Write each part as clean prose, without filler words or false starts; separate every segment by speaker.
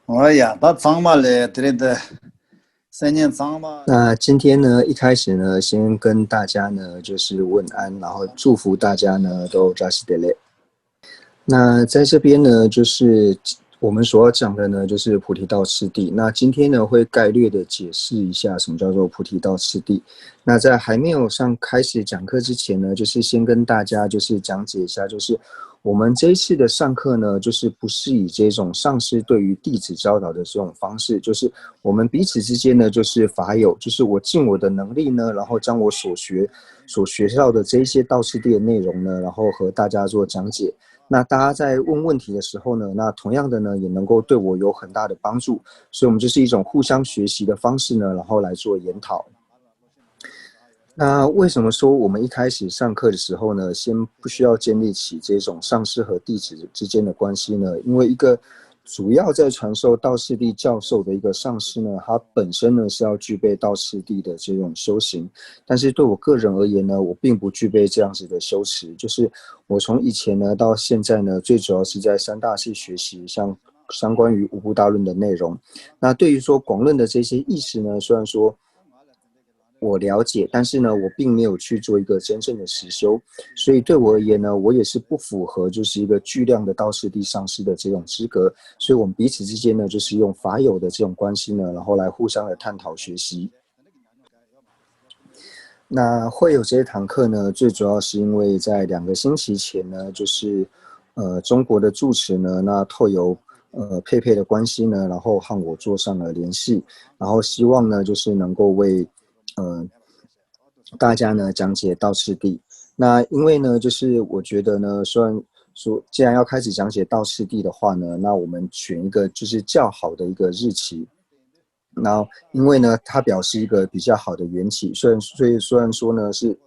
Speaker 1: 哎呀，那脏嘛嘞，对的，3年脏嘛。
Speaker 2: 那今天呢，一开始呢，先跟大家呢就是问安，然后祝福大家呢都扎西德勒。那在这边呢，就是我们所要讲的呢，就是菩提道次第。那今天呢，会概略的解释一下什么叫做菩提道次第。那在还没有开始讲课之前呢，就是先跟大家就是讲解一下，就是我们这一次的上课呢，就是不是以这种上师对于弟子教导的这种方式，就是我们彼此之间呢，就是法友，就是我尽我的能力呢，然后将我所学到的这一些道次第的内容呢，然后和大家做讲解。那大家在问问题的时候呢，那同样的呢，也能够对我有很大的帮助，所以我们就是一种互相学习的方式呢，然后来做研讨。那为什么说我们一开始上课的时候呢，先不需要建立起这种上师和弟子之间的关系呢？因为一个主要在传授道次第教授的一个上师呢，他本身呢是要具备道次第的这种修行，但是对我个人而言呢，我并不具备这样子的修持，就是我从以前呢到现在呢，最主要是在三大系学习像相关于五部大论的内容。那对于说广论的这些意识呢，虽然说我了解，但是呢，我并没有去做一个真正的实修，所以对我而言呢，我也是不符合就是一个巨量的道次第上师的这种资格，所以我们彼此之间呢，就是用法友的这种关系呢，然后来互相的探讨学习。那会有这一堂课呢，最主要是因为在2个星期前呢，就是中国的住持呢，那透由佩佩的关系呢，然后和我做上了联系，然后希望呢，就是能够为大家呢讲解道次第。那因为呢，就是我觉得呢，虽然说既然要开始讲解道次第的话呢，那我们选一个就是较好的一个日期。然后因为呢，它表示一个比较好的缘起，虽然说呢是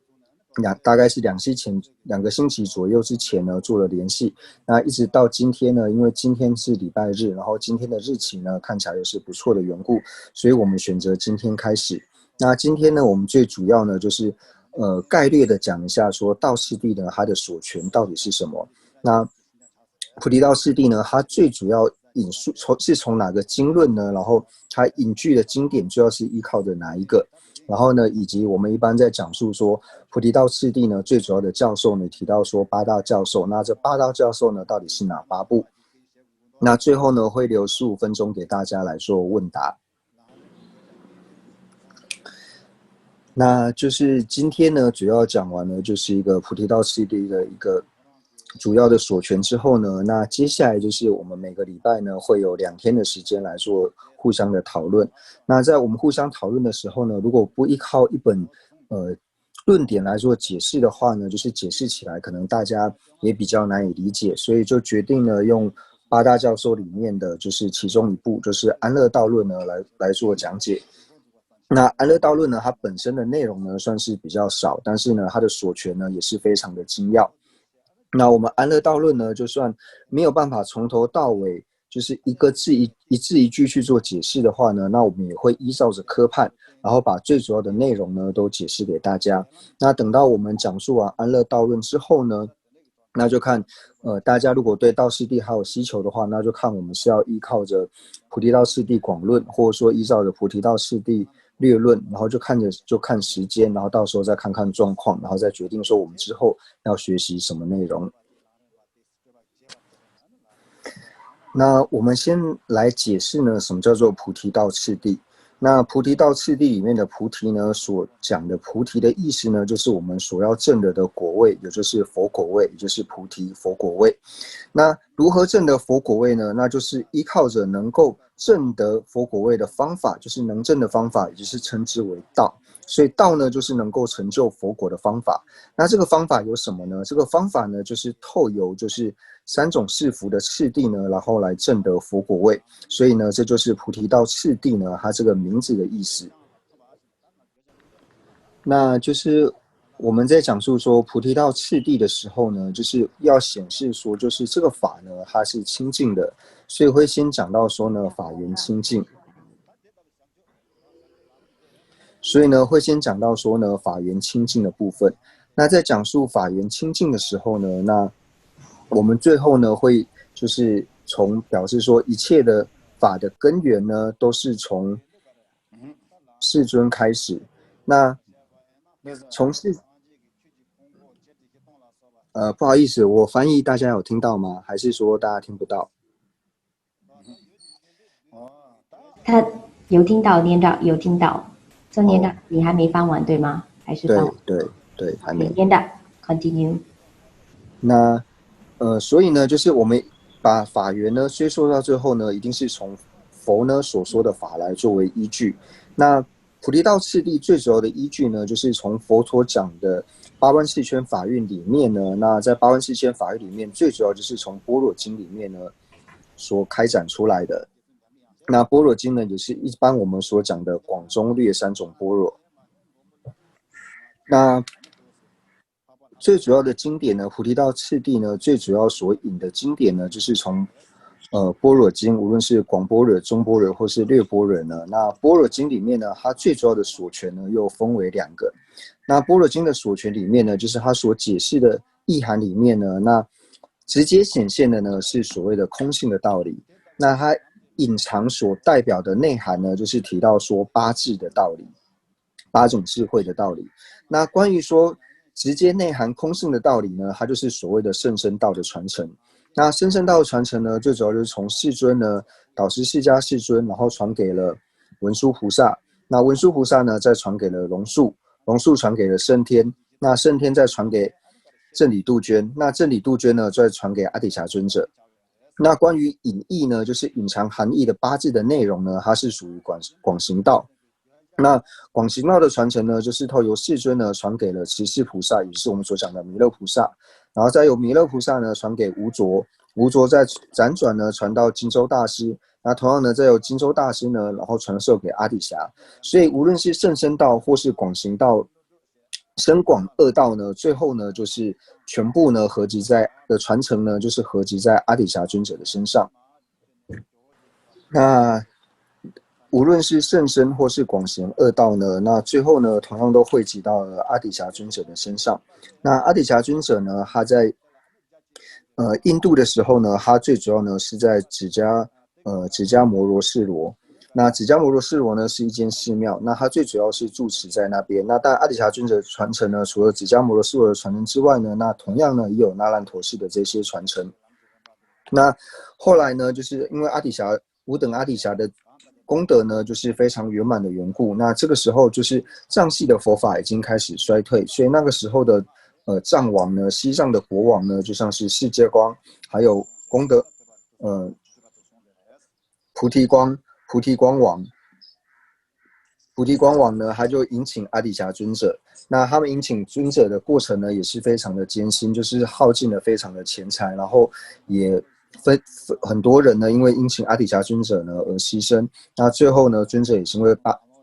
Speaker 2: 大概是2个星期左右之前呢做了联系，那一直到今天呢，因为今天是礼拜日，然后今天的日期呢看起来又是不错的缘故，所以我们选择今天开始。那今天呢，我们最主要呢就是概略的讲一下说道次第呢它的所权到底是什么。那菩提道次第呢，它最主要引述从哪个经论呢？然后它引据的经典主要是依靠着哪一个？然后呢，以及我们一般在讲述说菩提道次第呢，最主要的教授呢提到说八大教授，那这八大教授呢到底是哪8部？那最后呢会留15分钟给大家来做问答。那就是今天呢，主要讲完呢，就是一个菩提道次第的一个主要的所权之后呢，那接下来就是我们每个礼拜呢会有2天的时间来做互相的讨论。那在我们互相讨论的时候呢，如果不依靠一本论点来做解释的话呢，就是解释起来可能大家也比较难以理解，所以就决定了用八大教授里面的就是其中一部，就是安乐道论呢来做讲解。那安乐道论呢，它本身的内容呢算是比较少，但是呢，它的所权呢也是非常的精要。那我们安乐道论呢，就算没有办法从头到尾就是一个字一字一句去做解释的话呢，那我们也会依照着科判，然后把最主要的内容呢都解释给大家。那等到我们讲述完安乐道论之后呢，那就看大家如果对道次第还有需求的话，那就看我们是要依靠着菩提道次第广论，或者说依照着菩提道次第略论，然后就看时间，然后到时候再看看状况，然后再决定说我们之后要学习什么内容。那我们先来解释呢，什么叫做菩提道次第。那菩提道次第里面的菩提呢，所讲的菩提的意思呢，就是我们所要证的果位，也就是佛果位，也就是菩提佛果位。那如何证得佛果位呢？那就是依靠着能够证得佛果位的方法，就是能证的方法，也就是称之为道。所以道呢，就是能够成就佛果的方法。那这个方法有什么呢？这个方法呢，就是透由就是3种世福的次第呢，然后来证得佛果位。所以呢，这就是菩提道次第呢，它这个名字的意思。那就是我们在讲述说菩提道次第的时候呢，就是要显示说，就是这个法呢，它是清净的，所以会先讲到说呢，法缘清净。所以呢，会先讲到说呢，法缘清净的部分。那在讲述法缘清净的时候呢，那我们最后呢，会就是从表示说一切的法的根源呢，都是从世尊开始。那从世不好意思，我翻译大家有听到吗？还是说大家听不到？
Speaker 3: 他有听到，连长有听到。郑连长，你还没翻完对吗？还是翻完？
Speaker 2: 对，还没。
Speaker 3: 连长 ，continue。
Speaker 2: 那所以呢，就是我们把法源呢追溯到最后呢，一定是从佛呢所说的法来作为依据。那菩提道次第最主要的依据呢，就是从佛陀讲的八万四千法运里面呢，那在八万四千法运里面，最主要就是从般若经里面呢所开展出来的。那般若经呢，也是一般我们所讲的广中略三种般若。那最主要的经典呢，菩提道次第呢，最主要所引的经典呢，就是从般若经，无论是广般若、中般若或是略般若呢。那般若经里面呢，它最主要的所权呢，又分为2个。那般若经的所权里面呢，就是它所解释的意涵里面呢，那直接显现的呢，是所谓的空性的道理。那它隐藏所代表的内涵呢，就是提到说8智的道理，8种智慧的道理。那关于说直接内涵空性的道理呢，它就是所谓的甚深道的传承。那甚深道的传承呢，最主要就是从世尊呢，导师释迦世尊，然后传给了文殊菩萨。那文殊菩萨呢，再传给了龙树，龙树传给了升天，那升天再传给正理杜鹃，那正理杜鹃呢，再传给阿底峡尊者。那关于隐义呢，就是隐藏含义的8字的内容呢，它是属于广行道。那广行道的传承呢，就是透由世尊呢传给了持世菩萨，也就是我们所讲的弥勒菩萨，然后再由弥勒菩萨呢传给无着，无着再辗转呢传到金州大师，那同样呢再由金州大师呢，然后传授给阿底峡。所以无论是甚深道或是广行道、深广2道呢，最后呢就是全部呢合集在的传承呢，就是合集在阿底峡尊者的身上。那无论是甚深或是广行2道呢，那最后呢，同样都汇集到了阿底峡尊者的身上。那阿底峡尊者呢，他在印度的时候呢，他最主要呢是在毗迦摩罗士罗。那毗迦摩罗士罗呢是一间寺庙，那他最主要是住持在那边。那当然阿底峡尊者传承呢，除了毗迦摩罗士罗的传承之外呢，那同样呢也有那烂陀寺的这些传承。那后来呢，就是因为五等阿底峡的功德呢，就是非常圆满的缘故。那这个时候就是藏系的佛法已经开始衰退，所以那个时候的藏王呢，西藏的国王呢，就像是世界光，还有功德菩提光王。菩提光王呢，他就迎请阿底峡尊者。那他们迎请尊者的过程呢，也是非常的艰辛，就是耗尽了非常的钱财，然后也很多人呢，因为迎请阿底峡尊者呢而牺牲。那最后呢，尊者也是因为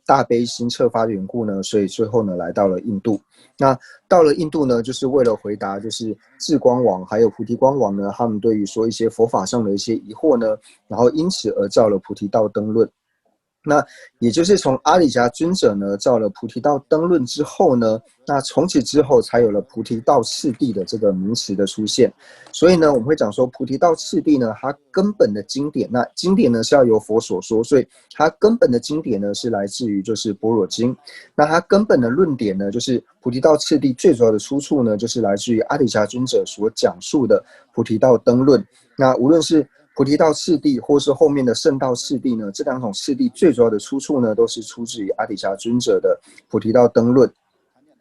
Speaker 2: 大悲心彻发的缘故呢，所以最后呢来到了印度。那到了印度呢，就是为了回答就是智光王还有菩提光王呢，他们对于说一些佛法上的一些疑惑呢，然后因此而造了菩提道灯论。那也就是从阿底峡尊者呢造了菩提道灯论之后呢，那从此之后才有了菩提道次第的这个名词的出现。所以呢，我们会讲说菩提道次第呢，它根本的经典，那经典呢是要由佛所说，所以它根本的经典呢是来自于就是般若经。那它根本的论点呢，就是菩提道次第最主要的出处呢，就是来自于阿底峡尊者所讲述的菩提道灯论。那无论是菩提道次第或是后面的圣道次第呢，这2种次第最主要的出处呢，都是出自于阿底峡尊者的菩提道灯论。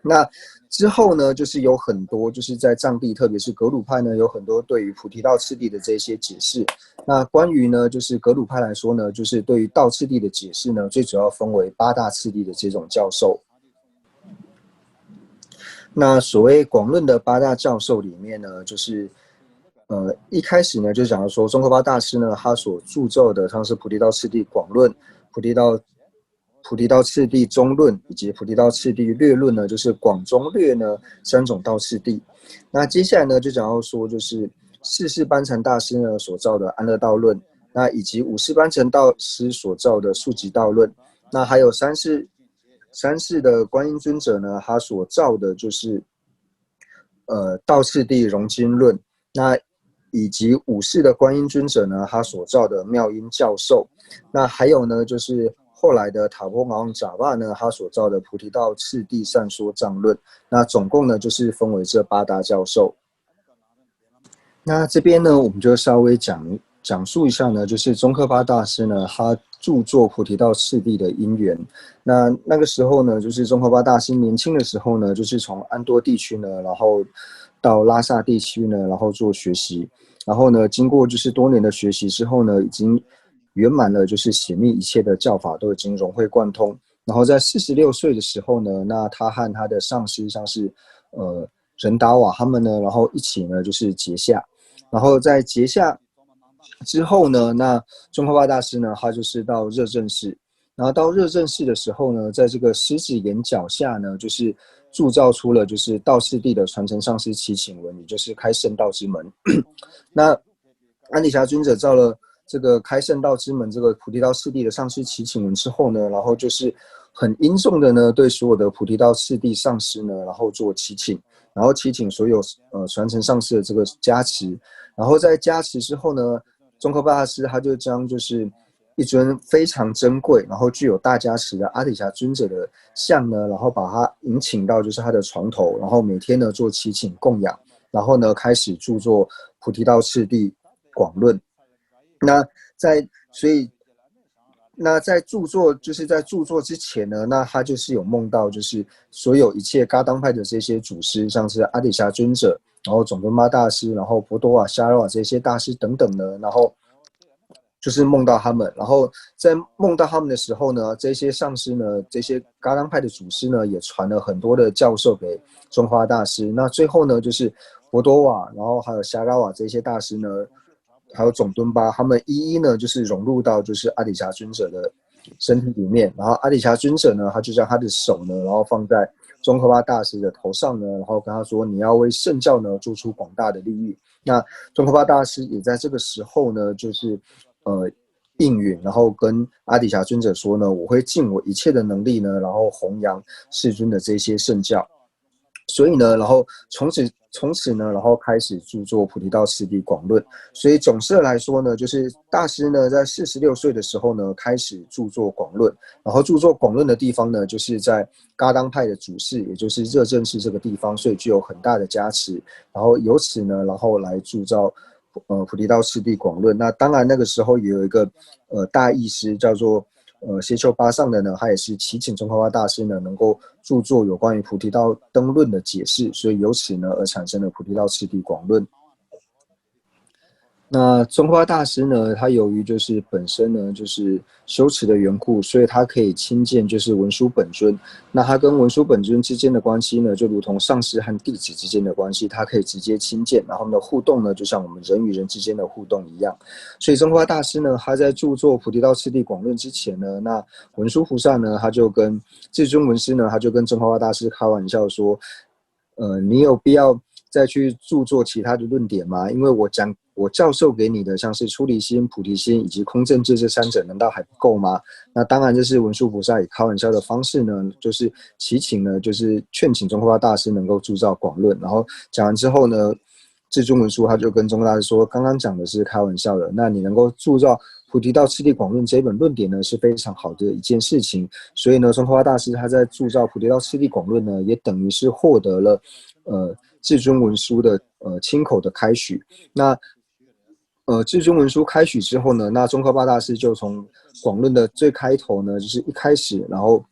Speaker 2: 那之后呢，就是有很多就是在藏地，特别是格鲁派呢，有很多对于菩提道次第的这些解释。那关于呢，就是格鲁派来说呢，就是对于道次第的解释呢，最主要分为8大次第的这种教授。那所谓广论的8大教授里面呢，就是一开始呢就讲到说，宗喀巴大师呢，他所著作的像是菩提道次第广论、菩提道次第中论以及菩提道次第略论呢，就是广中略呢3种道次第。那接下来呢就讲到说，就是四世班禅大师呢所造的安乐道论，那以及五世班禅大师所造的速集道论，那还有三世的观音尊者呢，他所造的就是道次第融经论。那以及五世的观音尊者呢，他所造的妙音教授。那还有呢，就是后来的塔波马旺扎巴呢，他所造的菩提道次第善说藏论。那总共呢，就是分为这8大教授。那这边呢，我们就稍微讲述一下呢，就是宗喀巴大师呢，他著作菩提道次第的因缘。那个时候呢，就是宗喀巴大师年轻的时候呢，就是从安多地区呢，然后到拉萨地区呢，然后做学习。然后呢，经过就是多年的学习之后呢，已经圆满了，就是显密一切的教法都已经融会贯通。然后在46岁的时候呢，那他和他的上师像是仁达瓦他们呢，然后一起呢就是结下。然后在结下之后呢，那宗喀巴大师呢，他就是到热振寺。然后到热振寺的时候呢，在这个狮子眼脚下呢，就是铸造出了就是道次第的传承上师祈请文，也就是开圣道之门。那安底峡尊者造了这个开圣道之门这个菩提道次第的上师祈请文之后呢，然后就是很殷重的呢，对所有的菩提道次第上师呢，然后做祈请，然后祈请所有传承上师的这个加持。然后在加持之后呢，宗喀巴大师他就将就是一尊非常珍贵，然后具有大加持的阿底峡尊者的像呢，然后把他引请到就是他的床头，然后每天呢做祈请供养，然后呢开始著作菩提道次第广论。那在著作之前呢，那他就是有梦到就是所有一切噶当派的这些祖师，像是阿底峡尊者，然后总敦巴大师，然后博多瓦、夏拉瓦这些大师等等呢，然后就是梦到他们。然后在梦到他们的时候呢，这些上师呢，这些噶当派的祖师呢，也传了很多的教授给宗喀巴大师。那最后呢，就是博多瓦，然后还有夏拉瓦这些大师呢，还有总敦巴，他们一一呢就是融入到就是阿底峡尊者的身体里面。然后阿底峡尊者呢，他就将他的手呢，然后放在宗喀巴大师的头上呢，然后跟他说：“你要为圣教呢做出广大的利益。”那宗喀巴大师也在这个时候呢，就是应允，然后跟阿底峡尊者说呢：“我会尽我一切的能力呢，然后弘扬世尊的这些圣教。”所以呢，然后从此呢，然后开始著作菩提道次第广论。所以总摄来说呢，就是大师呢在46岁的时候呢，开始著作广论。然后著作广论的地方呢，就是在噶当派的主寺，也就是热振寺这个地方，所以具有很大的加持。然后由此呢，然后来铸造菩提道次第广论。那当然那个时候也有一个大义师叫做谢丘巴上的呢，他也是祈请宗喀巴大师呢能够著作有关于菩提道灯论的解释，所以由此呢而产生了菩提道次第广论。那宗喀巴大师呢，他由于就是本身呢就是修持的缘故，所以他可以亲见就是文殊本尊。那他跟文殊本尊之间的关系呢，就如同上师和弟子之间的关系，他可以直接亲见，然后呢互动呢，就像我们人与人之间的互动一样。所以宗喀巴大师呢，他在著作菩提道次第广论之前呢，那文殊菩萨呢，他就跟至尊文师呢，他就跟宗喀巴大师开玩笑说，你有必要再去著作其他的论点吗？因为我教授给你的像是出离心、菩提心以及空正智这3者，难道还不够吗？那当然，这是文殊菩萨以开玩笑的方式呢，就是祈请呢，就是劝请宗喀巴大师能够铸造广论。然后讲完之后呢，至尊文殊他就跟宗喀巴大师说，刚刚讲的是开玩笑的，那你能够铸造菩提道次第广论这一本论点呢，是非常好的一件事情。所以呢，宗喀巴大师他在铸造菩提道次第广论呢，也等于是获得了至尊文殊的亲口的开许。那至尊文殊开许之后呢，那宗喀巴大师就从广论的最开头呢，就是一开始，然后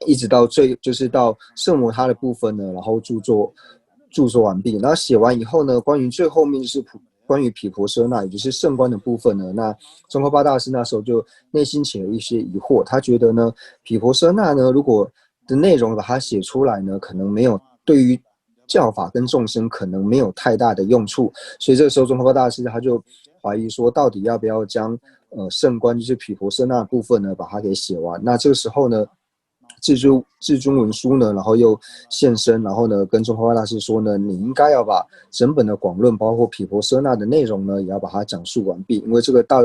Speaker 2: 一直到就是到圣摩他的部分呢，然后著作完毕。然后写完以后呢，关于最后面就是关于毗婆舍那，也就是圣观的部分呢，那宗喀巴大师那时候就内心起了一些疑惑，他觉得呢，毗婆舍那呢，如果的内容把它写出来呢，可能没有对于教法跟众生可能没有太大的用处，所以这个时候宗喀巴大师他就怀疑说，到底要不要将圣观就是毗婆舍那部分呢，把它给写完。那这个时候呢，至尊文殊呢，然后又现身，然后呢跟宗喀巴大师说呢，你应该要把整本的广论，包括毗婆舍那的内容呢，也要把它讲述完毕，因为这个到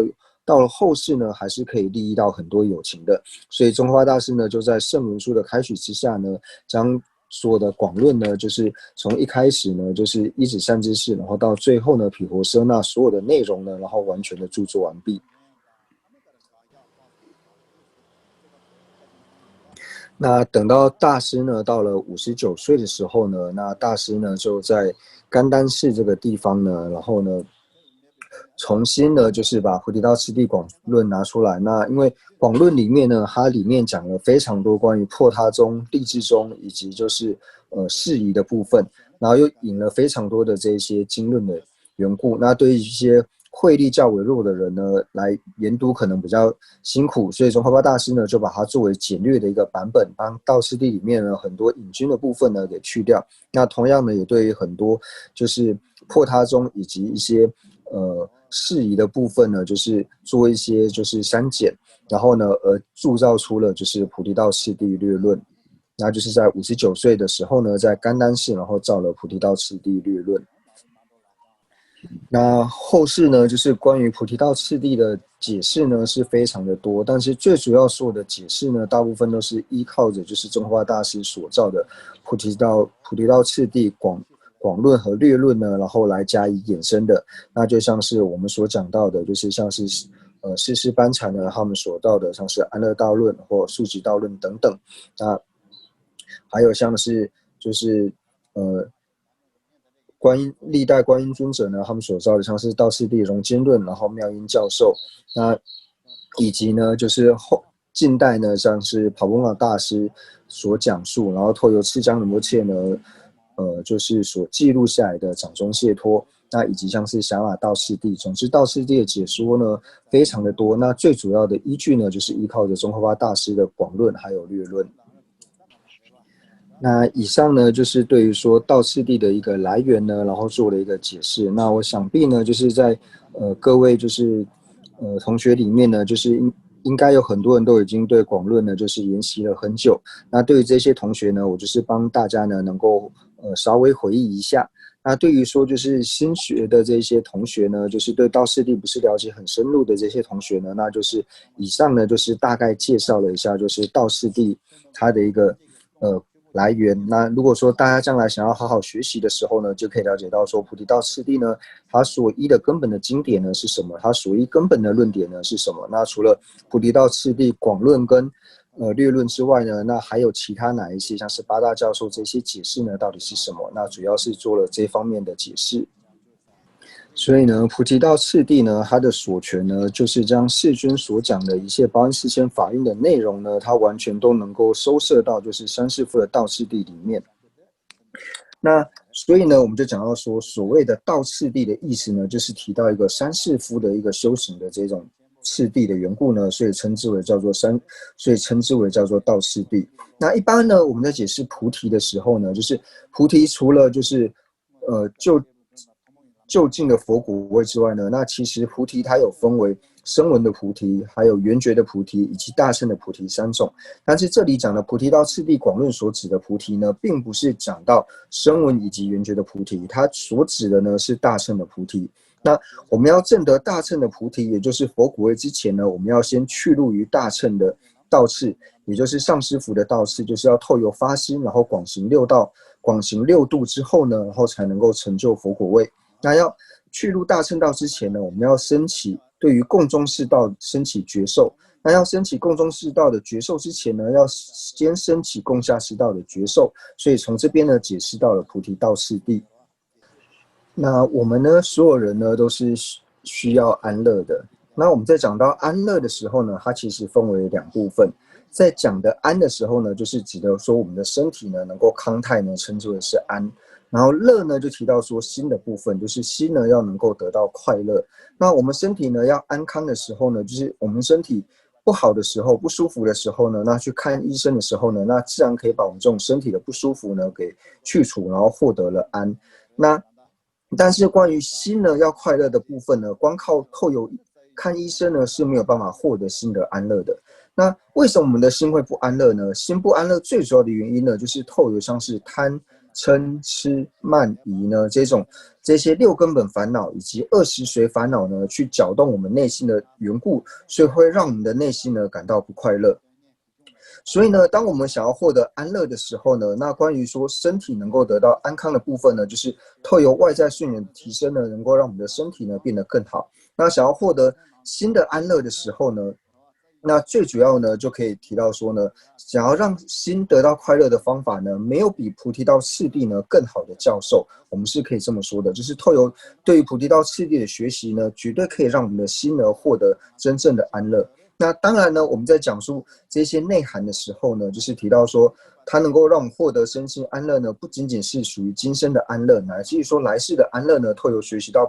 Speaker 2: 了后世呢，还是可以利益到很多有情的。所以宗喀巴大师呢，就在圣文殊的开许之下呢，将说的广论呢，就是从一开始呢，就是一指善知识，然后到最后呢，毗婆舍那所有的内容呢，然后完全的著作完毕。那等到大师呢到了59岁的时候呢，那大师呢就在甘丹寺这个地方呢，然后呢重新呢就是把菩提道次第广论拿出来。那因为广论里面呢，它里面讲了非常多关于破他宗、立志宗以及就是释疑的部分，然后又引了非常多的这些经论的缘故。那对于一些慧力较为弱的人呢，来研读可能比较辛苦，所以宗喀巴大师呢就把它作为简略的一个版本，帮道次第里面呢很多引经的部分呢给去掉。那同样呢，也对于很多就是破他宗以及一些释疑的部分呢，就是做一些就是删减，然后呢铸造出了就是菩提道次第略论。那就是在59岁的时候呢，在甘丹寺然后造了菩提道次第略论。那后世呢，就是关于菩提道次第的解释呢是非常的多，但是最主要所有的解释呢，大部分都是依靠着就是宗喀巴大师所造的菩提道次第广论和略论呢，然后来加以衍生的。那就像是我们所讲到的，就是像是世师班禅呢他们所到的，像是安乐道论或速集道论等等。那还有像是就是历代观音尊者呢，他们所造的像是道次第融经论，然后妙音教授，那以及呢就是近代呢像是帕繃喀大师所讲述，然后透由赤江仁波切呢就是所记录下来的掌中解脱，那以及像是暇马道次第，总之道次第的解说呢非常的多。那最主要的依据呢，就是依靠着宗喀巴大师的广论还有略论。那以上呢，就是对于说道次第的一个来源呢，然后做了一个解释。那我想必呢，就是在各位就是同学里面呢，就是应该有很多人都已经对广论呢就是研习了很久。那对于这些同学呢，我就是帮大家呢能够稍微回忆一下。那对于说就是新学的这些同学呢，就是对道次第不是了解很深入的这些同学呢，那就是以上呢就是大概介绍了一下，就是道次第它的一个来源。那如果说大家将来想要好好学习的时候呢，就可以了解到说菩提道次第呢，它所依的根本的经典呢是什么，它所依根本的论点呢是什么。那除了菩提道次第广论跟略论之外呢，那还有其他哪一些像是八大教授这些解释呢到底是什么？那主要是做了这方面的解释。所以呢，菩提道次第呢，它的所权呢，就是将世尊所讲的一切八万四千法印的内容呢，它完全都能够收摄到就是三世父的道次第里面。那所以呢，我们就讲到说，所谓的道次第的意思呢，就是提到一个三世父的一个修行的这种次第的缘故呢，所以称之为叫做道次第。那一般呢，我们在解释菩提的时候呢，就是菩提除了就是就近的佛果位之外呢，那其实菩提它有分为声闻的菩提，还有缘觉的菩提，以及大乘的菩提三种。但是这里讲的菩提道次第广论所指的菩提呢，并不是讲到声闻以及缘觉的菩提，它所指的呢是大乘的菩提。那我们要证得大乘的菩提，也就是佛果位之前呢，我们要先去入于大乘的道次，也就是上师父的道次，就是要透由发心，然后广行六度之后呢，然后才能够成就佛果位。那要去入大乘道之前呢，我们要升起对于共中士道升起觉受。那要升起共中士道的觉受之前呢，要先升起共下士道的觉受。所以从这边呢，解释到了菩提道次第。那我们呢，所有人呢，都是需要安乐的。那我们在讲到安乐的时候呢，它其实分为两部分。在讲的安的时候呢，就是指的说我们的身体呢能够康泰呢，称之为是安。然后乐呢，就提到说心的部分，就是心呢要能够得到快乐。那我们身体呢要安康的时候呢，就是我们身体不好的时候、不舒服的时候呢，那去看医生的时候呢，那自然可以把我们这种身体的不舒服呢给去除，然后获得了安。但是关于心呢要快乐的部分呢，光靠透由看医生呢是没有办法获得心的安乐的。那为什么我们的心会不安乐呢？心不安乐最主要的原因呢，就是透由像是贪、嗔、痴、慢、疑呢这些六根本烦恼以及20随烦恼呢，去搅动我们内心的缘故，所以会让我们的内心呢感到不快乐。所以呢，当我们想要获得安乐的时候呢，那关于说身体能够得到安康的部分呢，就是透由外在睡眠的提升呢，能够让我们的身体呢变得更好。那想要获得新的安乐的时候呢，那最主要呢，就可以提到说呢，想要让心得到快乐的方法呢，没有比菩提道次第呢更好的教授。我们是可以这么说的，就是透由对于菩提道次第的学习呢，绝对可以让我们的心呢获得真正的安乐。那当然呢，我们在讲述这些内涵的时候呢，就是提到说，它能够让我们获得身心安乐呢，不仅仅是属于今生的安乐，乃至于说来世的安乐呢，透由学习到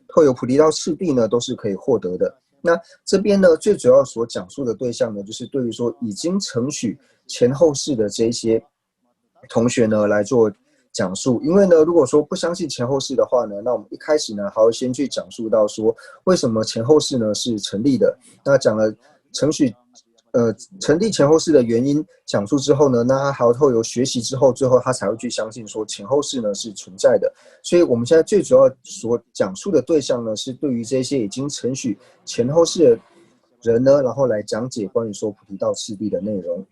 Speaker 2: 透由菩提道次第呢，都是可以获得的。那这边呢，最主要所讲述的对象呢，就是对于说已经承许前后世的这些同学呢来做讲述。因为呢，如果说不相信前后世的话呢，那我们一开始呢还要先去讲述到说，为什么前后世呢是成立的。那讲了承许成立前后世的原因讲述之后呢，那他还要透由学习之后，最后他才会去相信说前后世呢是存在的。所以我们现在最主要所讲述的对象呢，是对于这些已经承许前后世的人呢，然后来讲解关于说菩提道次第的内容。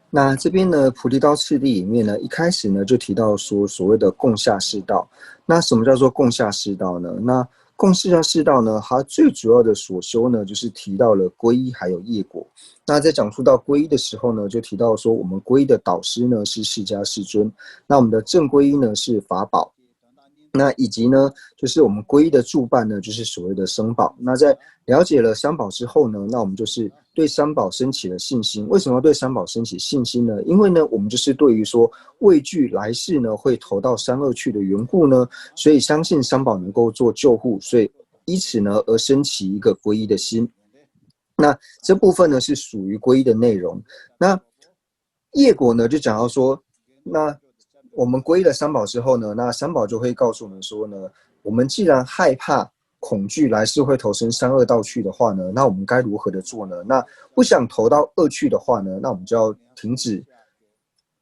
Speaker 2: 那这边呢，菩提道次第里面呢，一开始呢就提到说所谓的共下士道。那什么叫做共下士道呢？那共下士道呢，它最主要的所修呢，就是提到了皈依还有业果。那在讲述到皈依的时候呢，就提到说我们皈依的导师呢是释迦世尊，那我们的正皈依呢是法宝。那以及呢，就是我们皈依的助伴呢，就是所谓的僧宝。那在了解了三宝之后呢，那我们就是对三宝升起了信心。为什么要对三宝升起信心呢？因为呢，我们就是对于说畏惧来世呢会投到三恶趣的缘故呢，所以相信三宝能够做救护，所以依此呢而升起一个皈依的心。那这部分呢是属于皈依的内容。那业果呢就讲到说，那我们皈依了三宝之后呢，那三宝就会告诉我们说呢，我们既然害怕恐惧来世会投身三恶道去的话呢，那我们该如何的做呢？那不想投到恶趣的话呢，那我们就要停止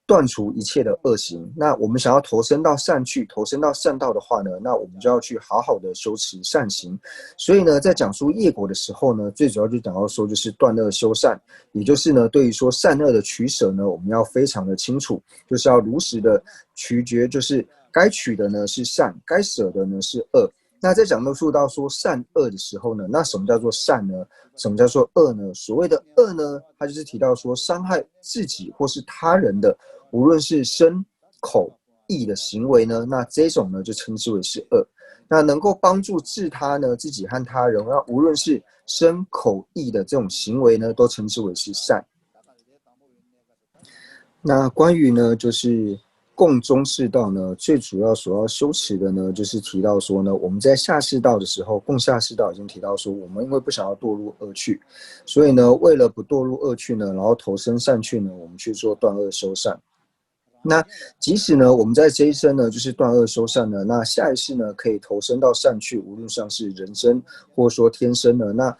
Speaker 2: 断除一切的恶行。那我们想要投身到善趣，投身到善道的话呢，那我们就要去好好的修持善行。所以呢，在讲述业果的时候呢，最主要就讲到说，就是断恶修善，也就是呢，对于说善恶的取舍呢，我们要非常的清楚，就是要如实的取决，就是该取的呢是善，该舍的呢是恶。那在讲述到说善恶的时候呢，那什么叫做善呢？什么叫做恶呢？所谓的恶呢，它就是提到说伤害自己或是他人的，无论是身、口、意的行为呢，那这种呢就称之为是恶。那能够帮助自他呢，自己和他人，那无论是身、口、意的这种行为呢，都称之为是善。那关于呢，就是共中士道呢，最主要所要修持的呢，就是提到说呢，我们在下士道的时候，共下士道已经提到说，我们因为不想要堕入恶趣，所以呢，为了不堕入恶趣呢，然后投身善趣呢，我们去做断恶修善。那即使呢，我们在这一生呢，就是断恶修善呢，那下一世呢，可以投身到善趣，无论像是人生或者说天生呢，那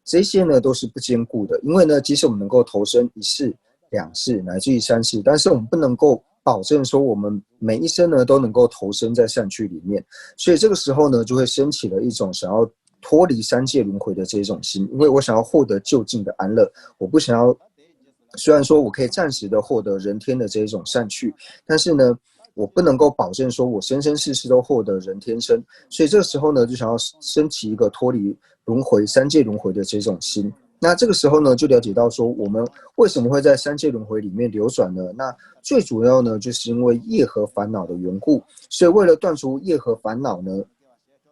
Speaker 2: 这些呢都是不坚固的，因为呢，即使我们能够投身一世、两世乃至于三世，但是我们不能够保证说我们每一生呢都能够投身在善趣里面，所以这个时候呢，就会升起了一种想要脱离三界轮回的这种心，因为我想要获得究竟的安乐，我不想要。虽然说我可以暂时的获得人天的这一种善趣，但是呢，我不能够保证说我生生世世都获得人天身，所以这个时候呢，就想要升起一个脱离轮回、三界轮回的这种心。那这个时候呢，就了解到说，我们为什么会在三界轮回里面流转呢？那最主要呢，就是因为业和烦恼的缘故。所以为了断除业和烦恼呢，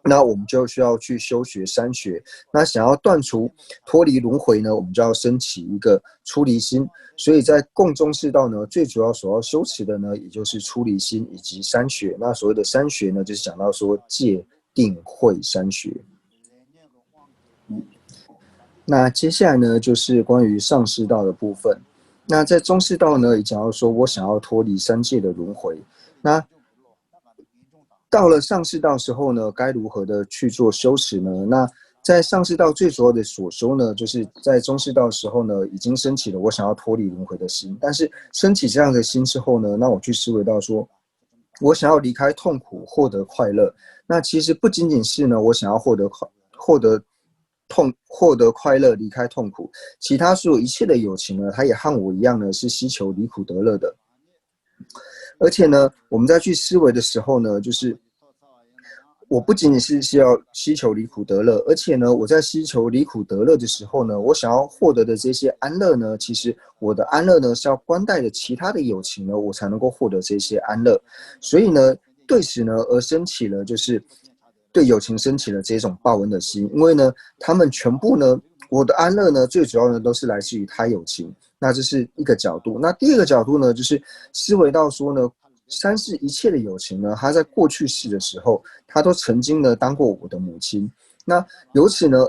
Speaker 2: 那我们就需要去修学三学。那想要断除脱离轮回呢，我们就要升起一个出离心。所以在共中士道呢，最主要所要修持的呢，也就是出离心以及三学。那所谓的三学呢，就是讲到说戒、定、慧三学。那接下来呢，就是关于上士道的部分。那在中士道呢，也讲到说我想要脱离三界的轮回。那到了上士道时候呢，该如何的去做修持呢？那在上士道最主要的所修呢，就是在中士道的时候呢，已经升起了我想要脱离轮回的心。但是升起这样的心之后呢，那我去思维到说，我想要离开痛苦，获得快乐。那其实不仅仅是呢，我想要获得获得快乐，离开痛苦。其他所有一切的友情呢，它也和我一样呢，是希求离苦得乐的。而且呢，我们在去思维的时候呢，就是我不仅仅是要希求离苦得乐，而且呢，我在希求离苦得乐的时候呢，我想要获得的这些安乐呢，其实我的安乐呢是要关带着其他的友情呢，我才能够获得这些安乐。所以呢，对此呢而升起了就是对友情升起了这种报恩的心，因为呢，他们全部呢，我的安乐呢，最主要呢都是来自于他友情。那这是一个角度。那第二个角度呢，就是思维到说呢，三世一切的友情呢，他在过去世的时候，他都曾经呢当过我的母亲。那由此呢，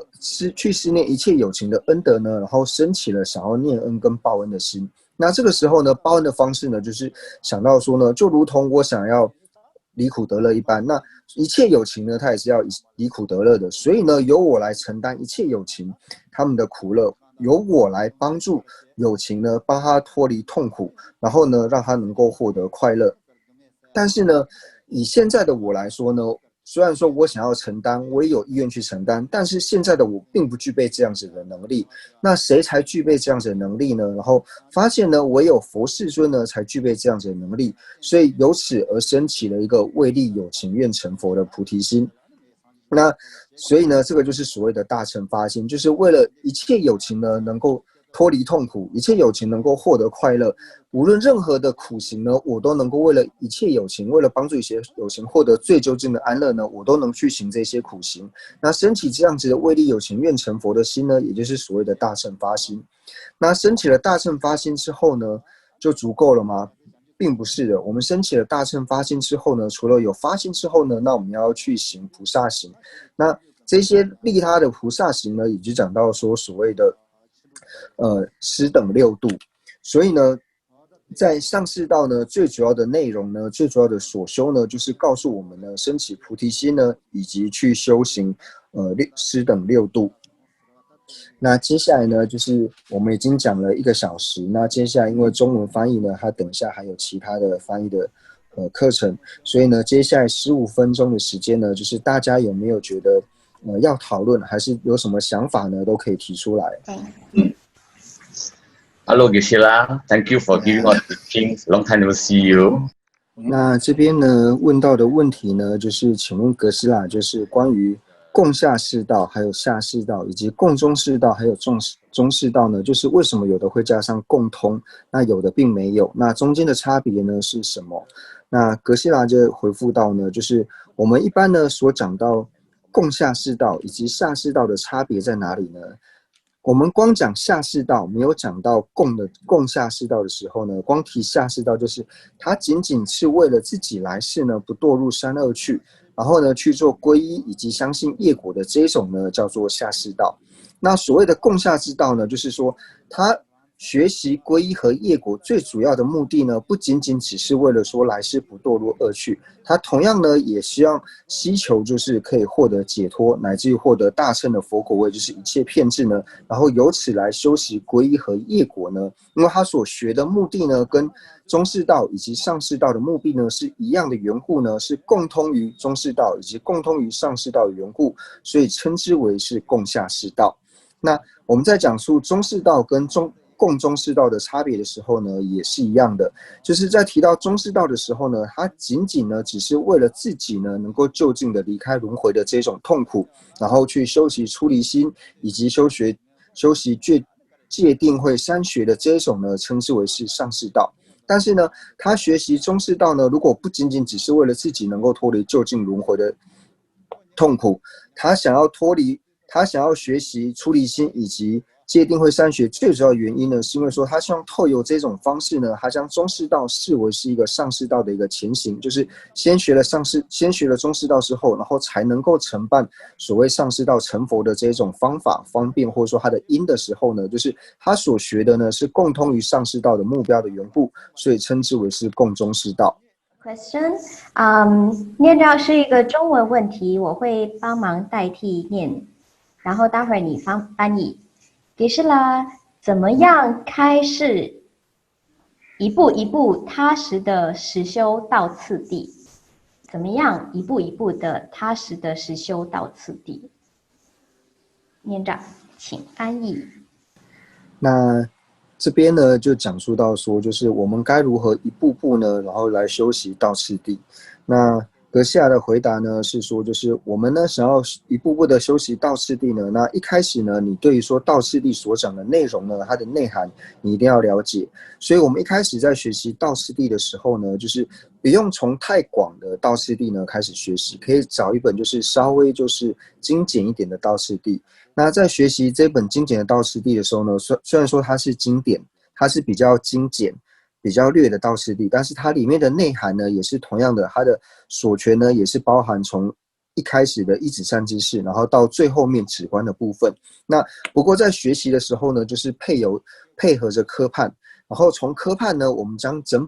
Speaker 2: 去思念一切友情的恩德呢，然后升起了想要念恩跟报恩的心。那这个时候呢，报恩的方式呢，就是想到说呢，就如同我想要离苦得乐一般，那一切友情呢，它也是要离苦得乐的。所以呢，由我来承担一切友情他们的苦乐，由我来帮助友情呢，帮他脱离痛苦，然后呢，让他能够获得快乐。但是呢，以现在的我来说呢，虽然说我想要承担，我也有意愿去承担，但是现在的我并不具备这样子的能力。那谁才具备这样子的能力呢？然后发现呢，唯有佛世尊呢才具备这样子的能力，所以由此而升起了一个为利有情愿成佛的菩提心。那所以呢，这个就是所谓的大乘发心，就是为了一切友情呢能够脱离痛苦，一切友情能够获得快乐，无论任何的苦行呢，我都能够为了一切友情，为了帮助一些友情获得最究竟的安乐呢，我都能去行这些苦行。那升起这样子的为利有情愿成佛的心呢，也就是所谓的大乘发心。那升起了大乘发心之后呢，就足够了吗？并不是的。我们升起了大乘发心之后呢，除了有发心之后呢，那我们要去行菩萨行。那这些利他的菩萨行呢，也就讲到说所谓的十等六度。所以呢，在上士道呢，最主要的内容呢，最主要的所修呢，就是告诉我们呢，升起菩提心呢，以及去修行十等六度。那接下来呢，就是我们已经讲了1个小时。那接下来因为中文翻译呢，它等一下还有其他的翻译的课程，所以呢，接下來15分鐘的時間呢，就是大家有沒有覺得要討論，還是有什麼想法呢，都可以提出來。
Speaker 4: Hello, Gisela. Thank you for giving us teaching. Long time no see you.
Speaker 2: 那這邊呢問到的問題呢，就是請問格斯拉，就是關於共下士道，還有下士道，以及共中士道，還有中士道呢，就是為什麼有的會加上共通，那有的並沒有，那中間的差別呢是什麼？那格西拉就回復到呢，就是我們一般呢所講到共下士道以及下士道的差別在哪裡呢？我們光講下士道，沒有講到共下士道的時候呢，光提下士道就是它僅僅是為了自己來世呢不墮入三惡趣，然後呢去做皈依以及相信業果的這種呢叫做下士道。那所謂的共下士道呢，就是說他學習皈依和業果最主要的目的呢，不僅僅只是為了說來世不墮入惡趣，他同樣呢也希望希求就是可以獲得解脫，乃至於獲得大乘的佛果位，就是一切遍智呢，然後由此來修習皈依和業果呢，因為他所學的目的呢，跟中士道以及上士道的目的呢是一樣的緣故呢，是共通於中士道以及共通於上士道的緣故，所以稱之為是共下士道。那我們在講述中士道跟共中士道的差別的時候呢，也是一樣的，就是在提到中士道的時候呢，它僅僅呢只是為了自己呢能夠就近的離開輪迴的這種痛苦，然後去修習出離心以及修習戒定慧三學的這種呢，稱之為是上士道。但是呢，他學習中士道呢，如果不僅僅只是為了自己能夠脫離就近輪迴的痛苦，他想要學習出離心以及戒定慧三學，最主要的原因呢，是因為說他希望透由這種方式呢，他將中士道視為是一個上士道的一個前行，就是先學了中士道之後，然後才能夠承辦所謂上士道成佛的這種方法方便，或者說他的因的時候呢，就是他所學的呢是共通於上士道的目標的緣故，所以稱之為是共中士道。
Speaker 3: Question， 念到是一個中文問題，我會幫忙代替念，然後待會你翻譯。給是啦，怎麼樣開始一步一步踏實的實修到次第？怎麼樣一步一步的踏實的實修到次第？念长，请翻译。
Speaker 2: 那这边呢就讲述到说，就是我们该如何一步步呢，然后来修习道次第。那格西亚的回答呢是说，就是我们呢想要一步步的修习道次第呢，那一开始呢，你对于说道次第所讲的内容呢，它的内涵你一定要了解。所以我们一开始在学习道次第的时候呢，就是不用从太广的道次第呢开始学习，可以找一本就是稍微就是精简一点的道次第。那在学习这本精简的道次第的时候呢，虽然说它是经典，它是比较精简、比较略的道次第，但是它里面的内涵呢，也是同样的，它的所权呢，也是包含从一开始的一指三知识，然后到最后面止观的部分。那不过在学习的时候呢，就是配合着科判，然后从科判呢，我们将整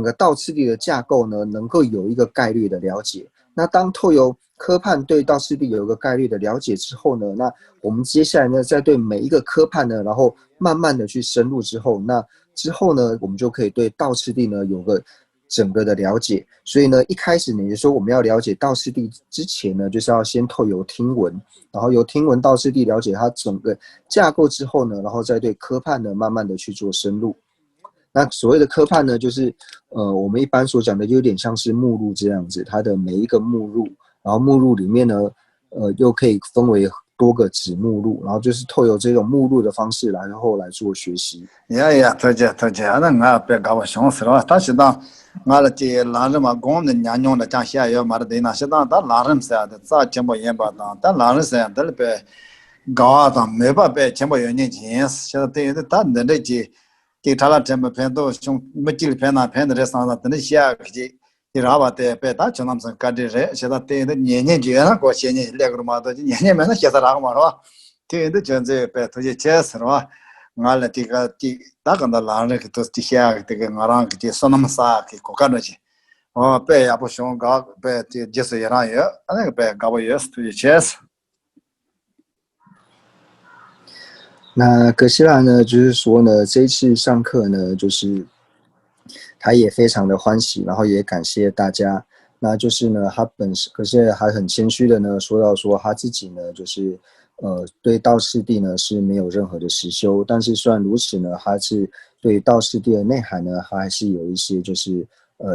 Speaker 2: 个道次第的架构呢，能够有一个概率的了解。那当透由科判对道次第有一个概率的了解之后呢，那我们接下来呢，再对每一个科判呢，然后慢慢的去深入之后，那之后呢，我们就可以对道次第呢有个整个的了解。所以呢，一开始呢，也就是说我们要了解道次第之前呢，就是要先透由听闻，然后由听闻道次第了解它整个架构之后呢，然后再对科判呢慢慢的去做深入。那所谓的科判呢，就是我们一般所讲的，就有点像是目录这样子，它的每一个目录，然后目录里面呢，又可以分为多个子目录，然后就是透过这种目录的方式然后来做学习。
Speaker 1: 呀，多谢，那我别搞我想死了，他是当我了这拉人嘛，光的年用的讲下要嘛的那是当他拉人噻的，咋进步也不当，但拉人噻的了呗，搞当没办法进步有年轻，现在对的他那的这他了这么偏都兄没几了偏那偏的这上的，等的下去。你知道吧？对，别打就那么子干这些，现在对的年节了，过些年那个嘛，都年没那些啥嘛是吧？对的，就这别都去解释是吧？俺了这个大个的男人都底下这个俺让这说那么啥给国干着去，哦，别也不想搞，别这就是也让有，那个别搞不有是都去解释。
Speaker 2: 那格西拉呢，就是说呢，这一次上课呢，就是他也非常的欢喜，然后也感谢大家。那就是呢，他可是还很谦虚的呢，说到说他自己呢，就是对道次第呢是没有任何的实修，但是虽然如此呢，他是对道次第的内涵呢，他还是有一些就是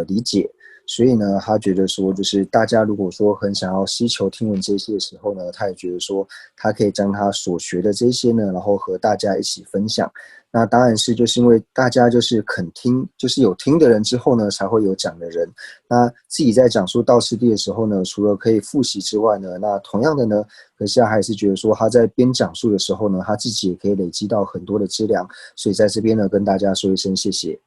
Speaker 2: 理解。所以呢，他觉得说，就是大家如果说很想要希求听闻这些的时候呢，他也觉得说，他可以将他所学的这些呢，然后和大家一起分享。那当然是就是因为大家就是肯听，就是有听的人之后呢，才会有讲的人。那自己在讲述道次第的时候呢，除了可以复习之外呢，那同样的呢，可是他还是觉得说他在边讲述的时候呢，他自己也可以累积到很多的资粮。所以在这边呢，跟大家说一声谢谢。